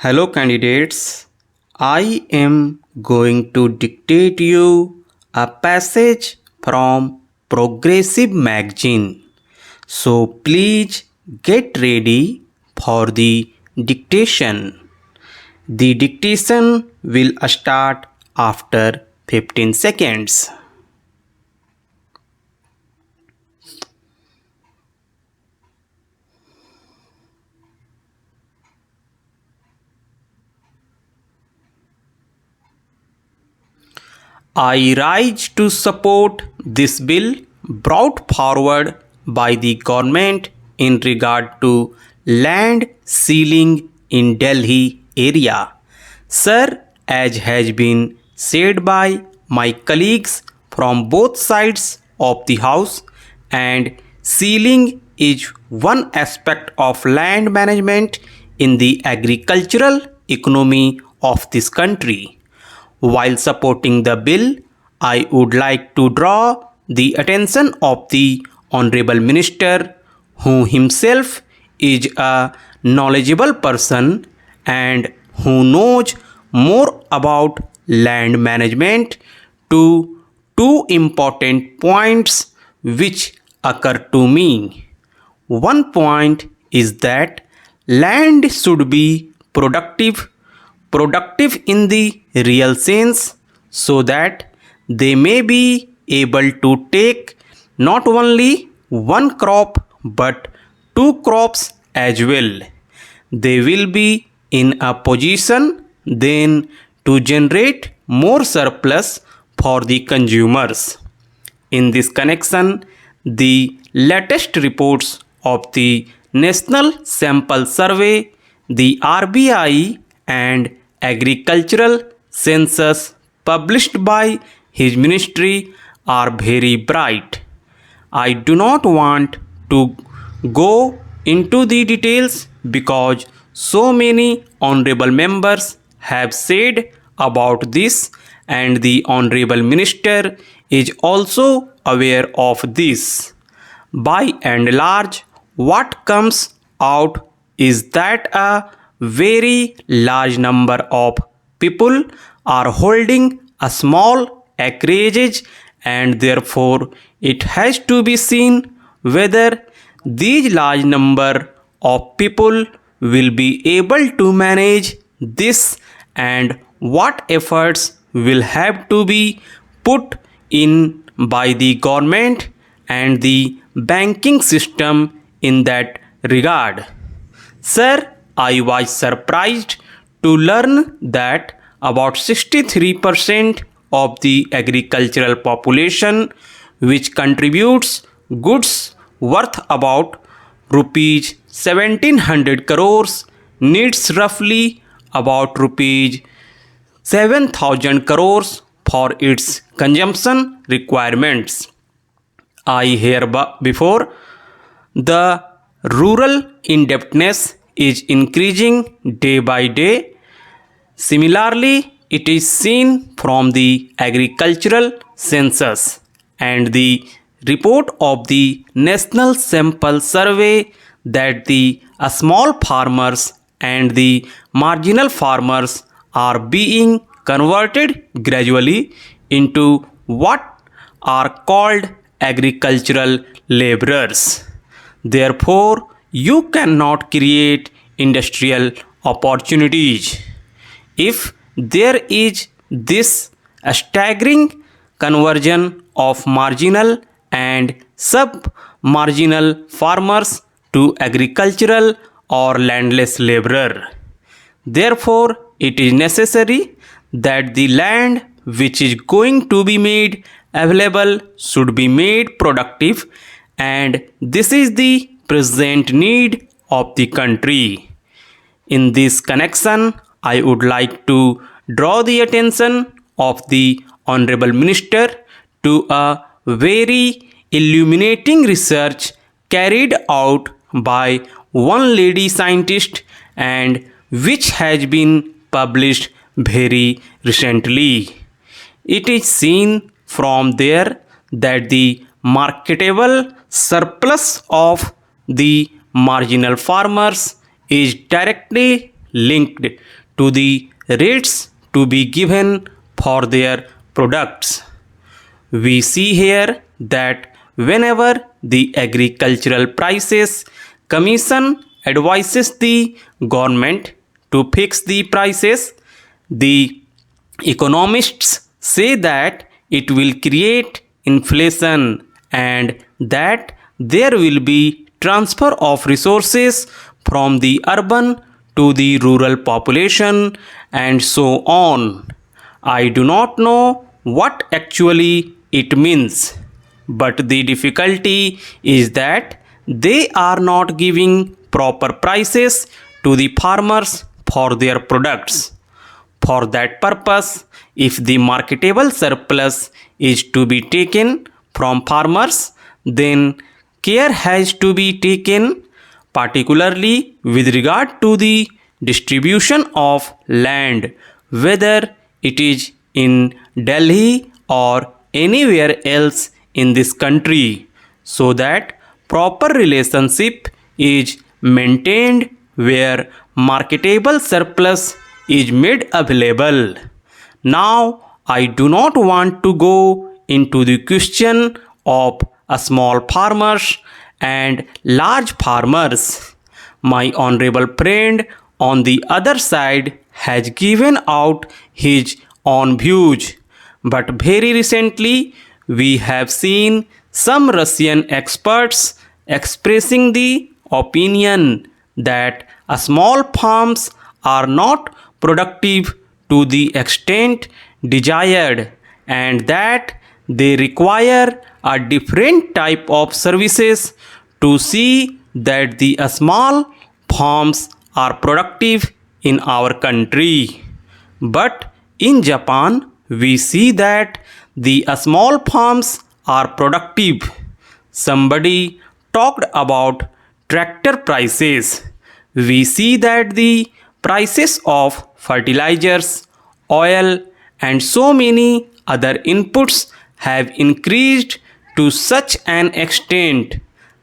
Hello candidates, I am going to dictate you a passage from Progressive Magazine. So please get ready for the dictation. The dictation will start after 15 seconds. I rise to support this bill brought forward by the government in regard to land ceiling in Delhi area. Sir, as has been said by my colleagues from both sides of the house, and ceiling is one aspect of land management in the agricultural economy of this country. While supporting the bill, I would like to draw the attention of the Honorable Minister, who himself is a knowledgeable person and who knows more about land management, to two important points which occur to me. One point is that land should be productive in the real sense, so that they may be able to take not only one crop but two crops as well. They will be in a position then to generate more surplus for the consumers. In this connection, the latest reports of the National Sample Survey, the RBI, and Agricultural Census published by his ministry are very bright. I do not want to go into the details because so many honorable members have said about this, and the honorable minister is also aware of this. By and large, what comes out is that a very large number of people are holding a small acreages, and therefore it has to be seen whether these large number of people will be able to manage this, and what efforts will have to be put in by the government and the banking system in that regard. Sir, I was surprised to learn that about 63% of the agricultural population, which contributes goods worth about rupees 1700 crores, needs roughly about rupees 7,000 crores for its consumption requirements. I before the rural indebtedness is increasing day by day. Similarly, it is seen from the agricultural census and the report of the National Sample Survey that the small farmers and the marginal farmers are being converted gradually into what are called agricultural laborers. Therefore, you cannot create industrial opportunities if there is this staggering conversion of marginal and sub-marginal farmers to agricultural or landless laborer. Therefore, it is necessary that the land which is going to be made available should be made productive, and this is the present need of the country. In this connection, I would like to draw the attention of the Honorable Minister to a very illuminating research carried out by one lady scientist, and which has been published very recently. It is seen from there that the marketable surplus of the marginal farmers is directly linked to the rates to be given for their products. We see here that whenever the Agricultural Prices Commission advises the government to fix the prices, the economists say that it will create inflation and that there will be transfer of resources from the urban to the rural population and so on. I do not know what actually it means, but the difficulty is that they are not giving proper prices to the farmers for their products. For that purpose, if the marketable surplus is to be taken from farmers, then care has to be taken, particularly with regard to the distribution of land, whether it is in Delhi or anywhere else in this country, so that proper relationship is maintained where marketable surplus is made available. Now, I do not want to go into the question of small farmers and large farmers. My honorable friend on the other side has given out his own views, but very recently we have seen some Russian experts expressing the opinion that small farms are not productive to the extent desired and that they require a different type of services to see that the small farms are productive in our country. But in Japan, we see that the small farms are productive. Somebody talked about tractor prices. We see that the prices of fertilizers, oil, and so many other inputs have increased to such an extent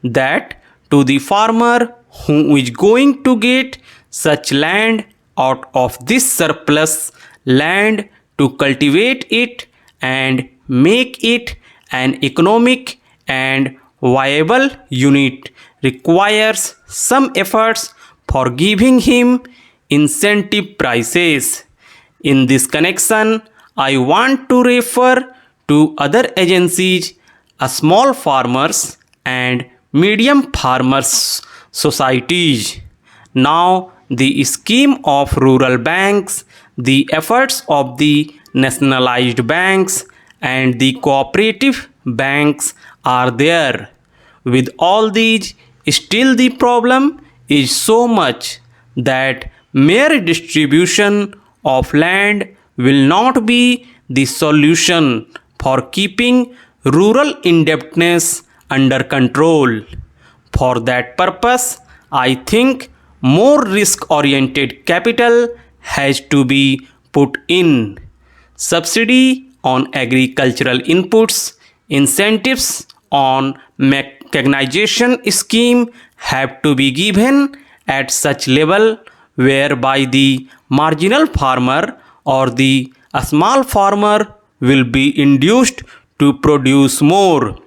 that to the farmer who is going to get such land out of this surplus land to cultivate it and make it an economic and viable unit requires some efforts for giving him incentive prices. In this connection, I want to refer to other agencies, small farmers and medium farmers societies. Now, the scheme of rural banks, the efforts of the nationalized banks and the cooperative banks are there. With all these, still the problem is so much that mere distribution of land will not be the solution for keeping rural indebtedness under control. For that purpose, I think more risk-oriented capital has to be put in. Subsidy on agricultural inputs, incentives on mechanization scheme have to be given at such level whereby the marginal farmer or the small farmer will be induced to produce more.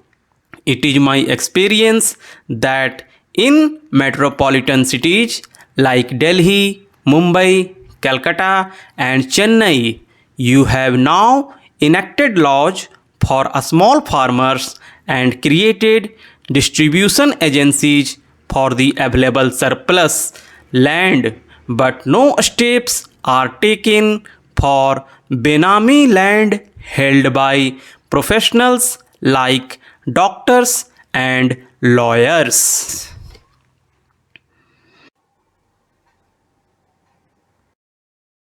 It is my experience that in metropolitan cities like Delhi, Mumbai, Calcutta and Chennai, you have now enacted laws for small farmers and created distribution agencies for the available surplus land, but no steps are taken for Benami land held by professionals like doctors and lawyers.